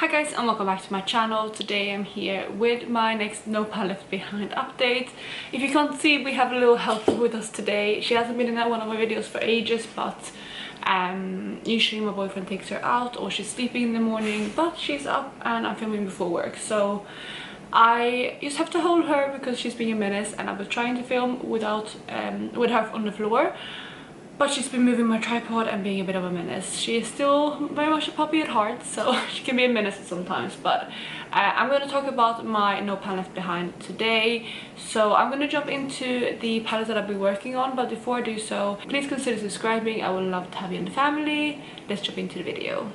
Hi guys and welcome back to my channel. Today I'm here with my next No Pan Left Behind update. If you can't see, we have a little helper with us today. She hasn't been in one of my videos for ages, but usually my boyfriend takes her out or she's sleeping in the morning, but she's up and I'm filming before work, so I just have to hold her because she's being a menace, and I've been trying to film without with her on the floor. But she's been moving my tripod and being a bit of a menace. She is still very much a puppy at heart, so she can be a menace sometimes. But I'm going to talk about my No Pan Left Behind today. So I'm going to jump into the palettes that I've been working on. But before I do so, please consider subscribing. I would love to have you in the family. Let's jump into the video.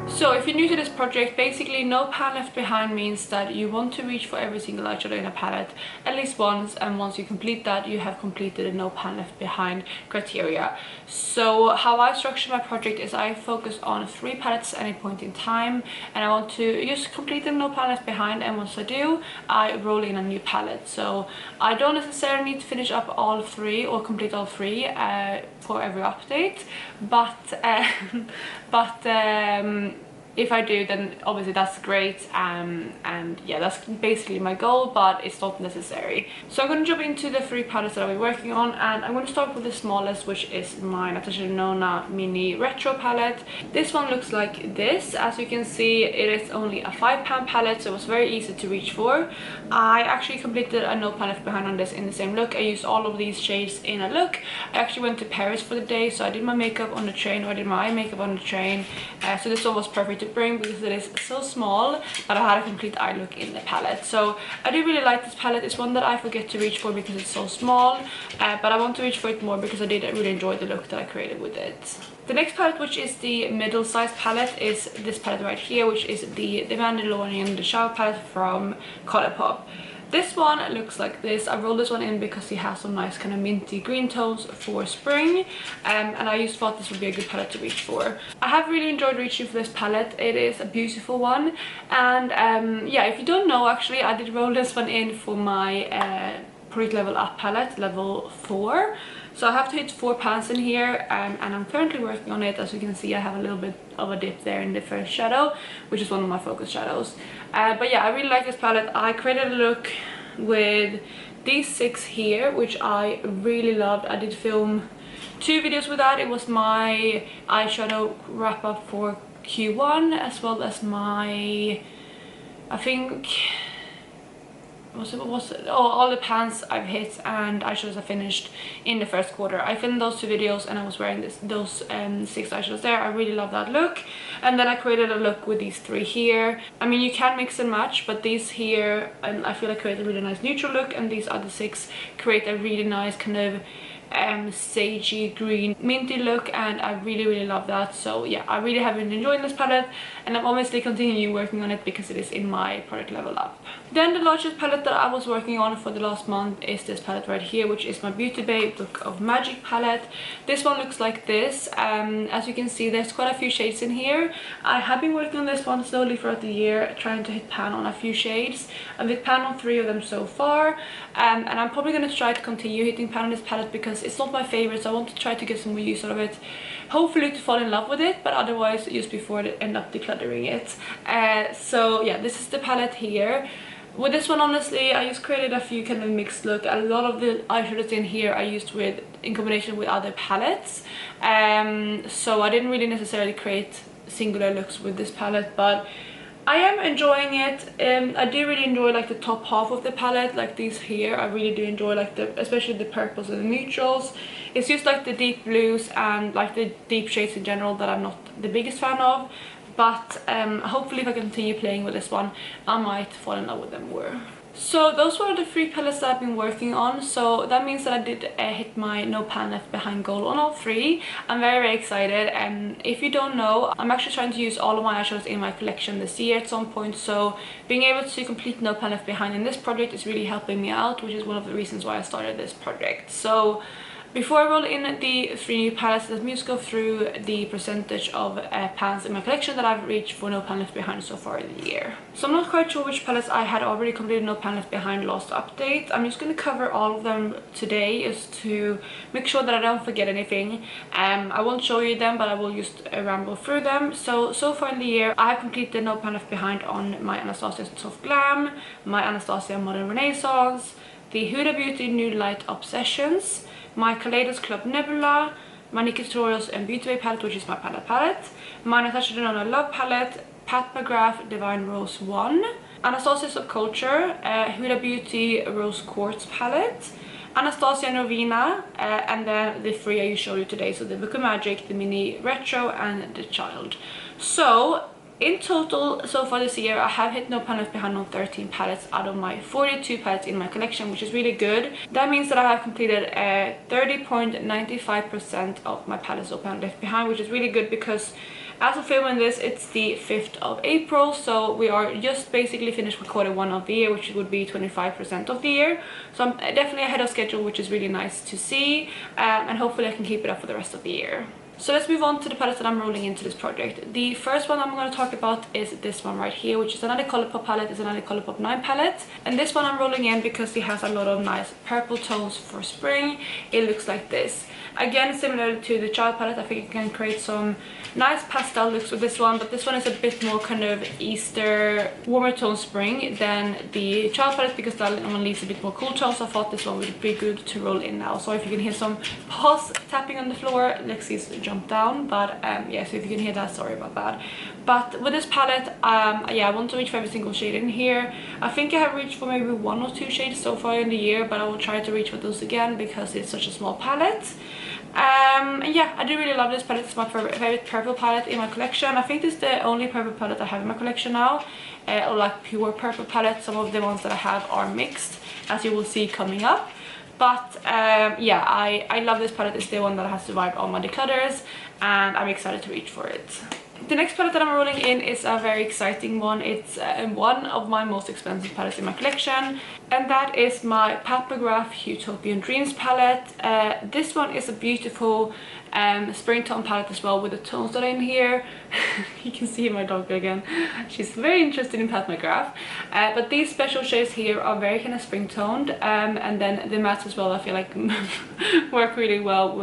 So if you're new to this project, basically No Pan Left Behind means that you want to reach for every single eyeshadow in a palette at least once, and once you complete that, you have completed the No Pan Left Behind criteria. So how I structure my project is I focus on 3 palettes at any point in time, and I want to just complete the No Pan Left Behind, and once I do, I roll in a new palette. So I don't necessarily need to finish up all 3 or complete all 3 for every update, but if I do, then obviously that's great, and yeah, that's basically my goal, but it's not necessary. So I'm going to jump into the 3 palettes that I'll be working on, and I'm going to start with the smallest, which is my Natasha Denona Mini Retro palette. This one looks like this. As you can see, it is only a 5-pan palette, so it was very easy to reach for. I actually completed a No Pan Left Behind on this in the same look. I used all of these shades in a look. I actually went to Paris for the day, so I did my makeup on the train, or I did my eye makeup on the train, so this one was perfect to bring because it is so small that I had a complete eye look in the palette. So I do really like this palette. It's one that I forget to reach for because it's so small, but I want to reach for it more because I did really enjoy the look that I created with it. The next palette, which is the middle-sized palette, is this palette right here, which is the Mandalorian The Shower palette from Colourpop. This one looks like this. I rolled this one in because it has some nice kind of minty green tones for spring, and I just thought this would be a good palette to reach for. I have really enjoyed reaching for this palette. It is a beautiful one, and yeah, if you don't know, actually I did roll this one in for my Project Level Up palette, level 4. So I have to hit 4 pans in here, and I'm currently working on it. As you can see, I have a little bit of a dip there in the first shadow, which is one of my focus shadows. But yeah, I really like this palette. I created a look with these 6 here, which I really loved. I did film 2 videos with that. It was my eyeshadow wrap up for Q1, as well as my, I think, all the pans I've hit and eyeshadows I finished in the first quarter. I filmed those 2 videos and I was wearing those 6 eyeshadows there. I really love that look. And then I created a look with these 3 here. I mean, you can mix and match, but these here, I feel like create a really nice neutral look, and these other 6 create a really nice kind of sagey green minty look, and I really love that. So yeah, I really have been enjoying this palette, and I'm obviously continuing working on it because it is in my Product Level Up. Then the largest palette that I was working on for the last month is this palette right here, which is my Beauty Bay Book of Magic palette. This one looks like this. As you can see, there's quite a few shades in here. I have been working on this one slowly throughout the year, trying to hit pan on a few shades. I've hit pan on 3 of them so far, and I'm probably going to try to continue hitting pan on this palette because it's not my favorite, so I want to try to get some more use out of it, hopefully to fall in love with it, but otherwise just before I end up decluttering it. So yeah, this is the palette here. With this one, honestly, I just created a few kind of mixed look. A lot of the eyeshadows in here I used in combination with other palettes, so I didn't really necessarily create singular looks with this palette, but I am enjoying it. I do really enjoy like the top half of the palette, like these here. I really do enjoy like especially the purples and the neutrals. It's just like the deep blues and like the deep shades in general that I'm not the biggest fan of. But hopefully if I continue playing with this one, I might fall in love with them more. So those were the 3 palettes that I've been working on. So that means that I did hit my No Pan Left Behind goal on all 3. I'm very excited, and if you don't know, I'm actually trying to use all of my eyeshadows in my collection this year at some point. So being able to complete No Pan Left Behind in this project is really helping me out, which is one of the reasons why I started this project. So Before I roll in the 3 new palettes, let me just go through the percentage of palettes in my collection that I've reached for No Pan Left Behind so far in the year. So I'm not quite sure which palettes I had already completed No Pan Left Behind last update. I'm just going to cover all of them today just to make sure that I don't forget anything. I won't show you them, but I will just ramble through them. So far in the year, I have completed No Pan Left Behind on my Anastasia Soft Glam, my Anastasia Modern Renaissance, the Huda Beauty New Light Obsessions, my Kaleidos Club Nebula, my Nikki Tutorials and Beauty Bay palette, which is my palette, my Natasha Denona Love palette, Pat McGrath Divine Rose 1, Anastasia Subculture, Huda Beauty Rose Quartz palette, Anastasia Novena, and then the 3 I showed you today, so the Book of Magic, the Mini Retro, and the Child. So in total, so far this year, I have hit No Pan Left Behind on 13 palettes out of my 42 palettes in my collection, which is really good. That means that I have completed 30.95% of my palettes No Pan Left Behind, which is really good because as of filming this, it's the 5th of April, so we are just basically finished with quarter 1 of the year, which would be 25% of the year. So I'm definitely ahead of schedule, which is really nice to see, and hopefully I can keep it up for the rest of the year. So let's move on to the palettes that I'm rolling into this project. The first one I'm going to talk about is this one right here, which is another Colourpop palette. It's another Colourpop 9 palette. And this one I'm rolling in because it has a lot of nice purple tones for spring. It looks like this. Again, similar to the Child palette, I think you can create some nice pastel looks with this one, but this one is a bit more kind of Easter, warmer tone spring than the Child palette because that one leaves a bit more cool tones. So I thought this one would be good to roll in now. So if you can hear some paws tapping on the floor, Lexi's jump down, but yeah, so if you can hear that, sorry about that. But with this palette, yeah, I want to reach for every single shade in here. I think I have reached for maybe 1 or 2 shades so far in the year, but I will try to reach for those again because it's such a small palette. And yeah, I do really love this palette. It's my favorite purple palette in my collection. I think this is the only purple palette I have in my collection now, or like pure purple palette. Some of the ones that I have are mixed, as you will see coming up. But yeah, I love this palette. It's the one that has survived all my declutters, and I'm excited to reach for it. The next palette that I'm rolling in is a very exciting one. It's one of my most expensive palettes in my collection, and that is my Pat McGrath Utopian Dreams palette. This one is a beautiful spring tone palette as well, with the tones that are in here. You can see my dog again. She's very interested in Pat McGrath. But these special shades here are very kind of spring toned, and then the mattes as well, I feel like work really well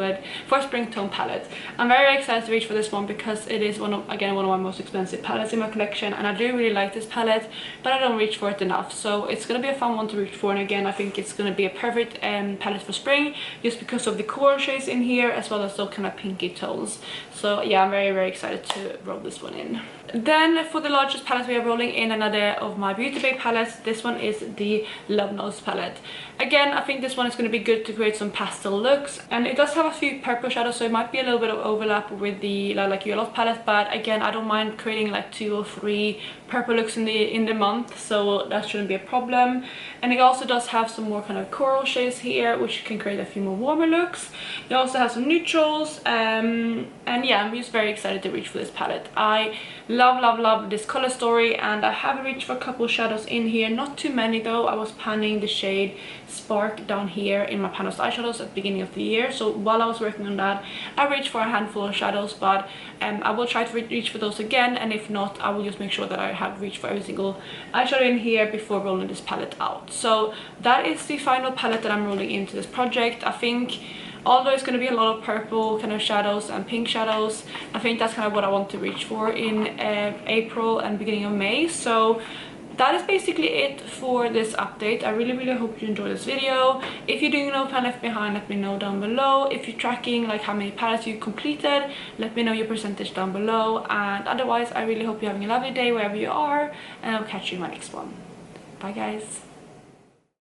for a spring tone palette. I'm very excited to reach for this one because it is one of my most expensive palettes in my collection, and I do really like this palette, but I don't reach for it enough. So it's gonna be a fun one to reach for, and again, I think it's gonna be a perfect palette for spring just because of the coral shades in here as well as those kind of pinky tones. So yeah, I'm very excited to roll this one in. Then for the largest palette, we are rolling in another of my Beauty Bay palettes. This one is the Love Notes palette. Again, I think this one is going to be good to create some pastel looks, and it does have a few purple shadows, so it might be a little bit of overlap with the Like You Love palette, but again, I don't mind creating like 2 or 3 purple looks in the month, so that shouldn't be a problem. And it also does have some more kind of coral shades here, which can create a few more warmer looks. It also has some neutrals, and yeah, I'm just very excited to reach for this palette. I love this color story, and I have reached for a couple shadows in here, not too many though. I was panning the shade Spark down here in my panels eyeshadows at the beginning of the year, so while I was working on that, I reached for a handful of shadows, but I will try to reach for those again, and if not, I will just make sure that I have reached for every single eyeshadow in here before rolling this palette out. So that is the final palette that I'm rolling into this project. I think, although it's going to be a lot of purple kind of shadows and pink shadows, I think that's kind of what I want to reach for in April and beginning of May. So that is basically it for this update. I really hope you enjoyed this video. If you're doing No Pan Left Behind, let me know down below. If you're tracking like how many palettes you completed, let me know your percentage down below. And otherwise, I really hope you're having a lovely day wherever you are, and I'll catch you in my next one. Bye guys.